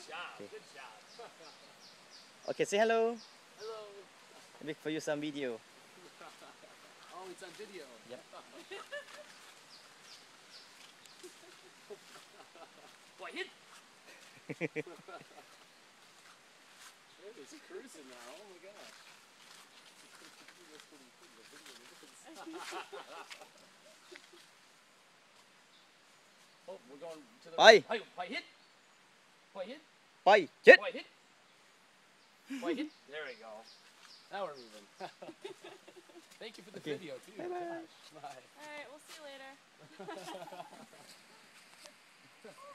job. Okay. Good job. Okay, say hello. Hello. I make for you some video. Oh, it's on video. Yep. Boy, hit. It's cruising now. Oh my gosh. Oh, we're going to the Bye. right. Boy, hit. Boy, hit. Bye. Chết. Boy, hit. Boy, hit. There we go. Now we're moving. Thank you for the Okay. video, too. Bye-bye. Gosh. Bye. All right, we'll see you later.